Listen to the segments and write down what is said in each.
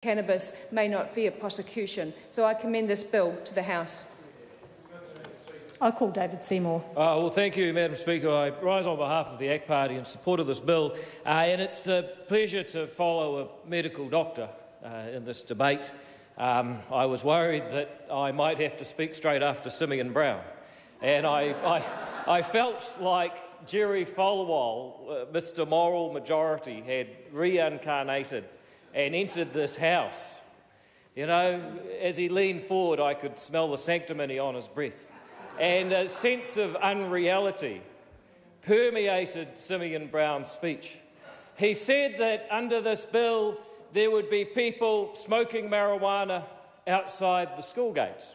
cannabis may not fear prosecution. So I commend this bill to the House. I call David Seymour. Well, thank you, Madam Speaker. I rise on behalf of the ACT Party in support of this bill, and it's a pleasure to follow a medical doctor in this debate. I was worried that I might have to speak straight after Simeon Brown, and I felt like Jerry Falwell, Mr. Moral Majority, had reincarnated and entered this House. You know, as he leaned forward, I could smell the sanctimony on his breath. And a sense of unreality permeated Simeon Brown's speech. He said that under this bill there would be people smoking marijuana outside the school gates.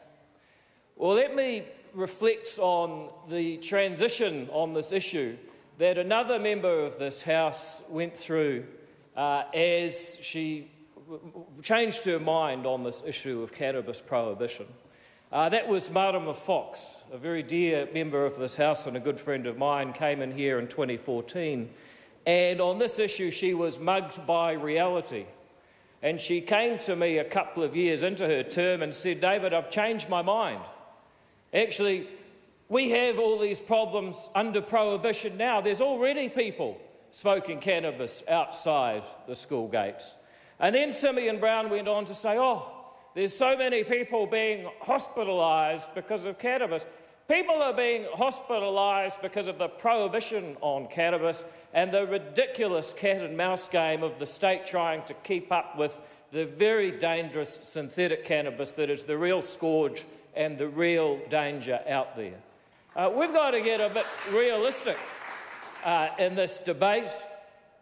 Well, let me reflect on the transition on this issue that another member of this House went through as she changed her mind on this issue of cannabis prohibition. That was Marama Fox, a very dear member of this House and a good friend of mine, came in here in 2014. And on this issue, she was mugged by reality. And she came to me a couple of years into her term and said, "David, I've changed my mind. Actually, we have all these problems under prohibition now. There's already people smoking cannabis outside the school gates." And then Simeon Brown went on to say, there's so many people being hospitalised because of cannabis. People are being hospitalised because of the prohibition on cannabis and the ridiculous cat and mouse game of the state trying to keep up with the very dangerous synthetic cannabis that is the real scourge and the real danger out there. We've got to get a bit realistic in this debate,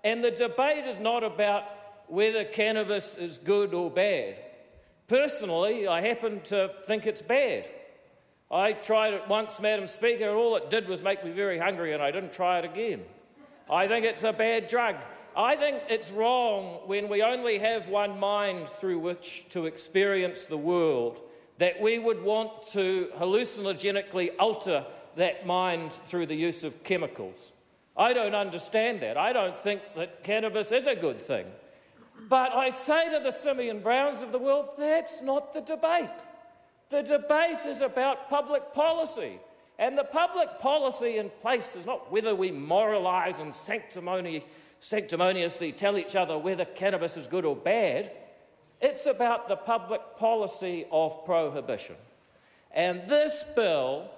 and the debate is not about whether cannabis is good or bad. Personally, I happen to think it's bad. I tried it once, Madam Speaker, and all it did was make me very hungry, and I didn't try it again. I think it's a bad drug. I think it's wrong when we only have one mind through which to experience the world, that we would want to hallucinogenically alter that mind through the use of chemicals. I don't understand that. I don't think that cannabis is a good thing. But I say to the Simeon Browns of the world, that's not the debate. The debate is about public policy. And the public policy in place is not whether we moralise and sanctimoniously tell each other whether cannabis is good or bad. It's about the public policy of prohibition. And this bill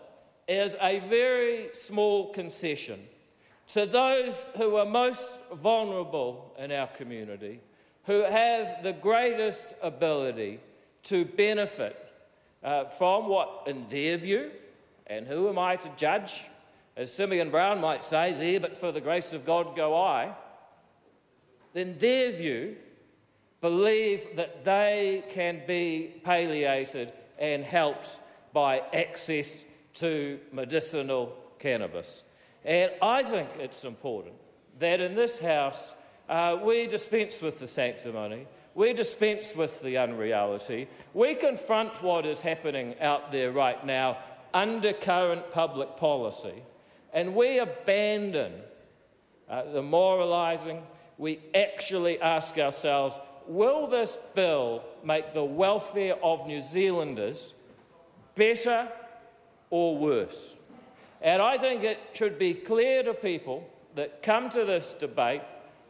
is a very small concession to those who are most vulnerable in our community, who have the greatest ability to benefit from what, in their view, and who am I to judge, as Simeon Brown might say, there but for the grace of God go I, in their view, believe that they can be palliated and helped by access to medicinal cannabis. And I think it's important that in this House we dispense with the sanctimony, we dispense with the unreality, we confront what is happening out there right now under current public policy, and we abandon the moralising. We actually ask ourselves, will this bill make the welfare of New Zealanders better or worse? And I think it should be clear to people that come to this debate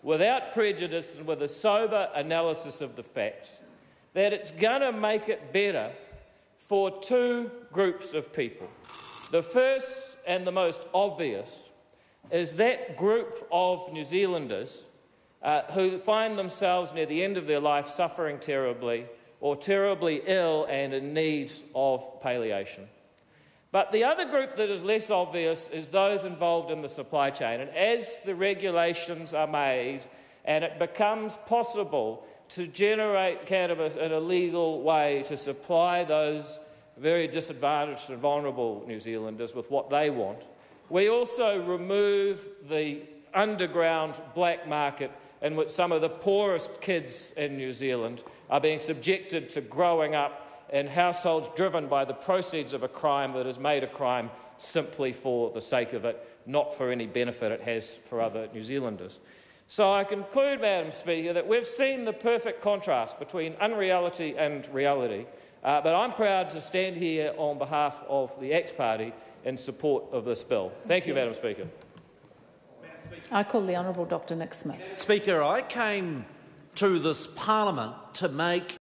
without prejudice and with a sober analysis of the facts, that it's going to make it better for two groups of people. The first and the most obvious is that group of New Zealanders who find themselves near the end of their life suffering terribly or terribly ill and in need of palliation. But the other group that is less obvious is those involved in the supply chain. And as the regulations are made and it becomes possible to generate cannabis in a legal way to supply those very disadvantaged and vulnerable New Zealanders with what they want, we also remove the underground black market in which some of the poorest kids in New Zealand are being subjected to growing up in households driven by the proceeds of a crime that has made a crime simply for the sake of it, not for any benefit it has for other New Zealanders. So I conclude, Madam Speaker, that we've seen the perfect contrast between unreality and reality, but I'm proud to stand here on behalf of the ACT Party in support of this bill. Thank you, Madam Speaker. I call the Honourable Dr Nick Smith. Speaker, I came to this parliament to make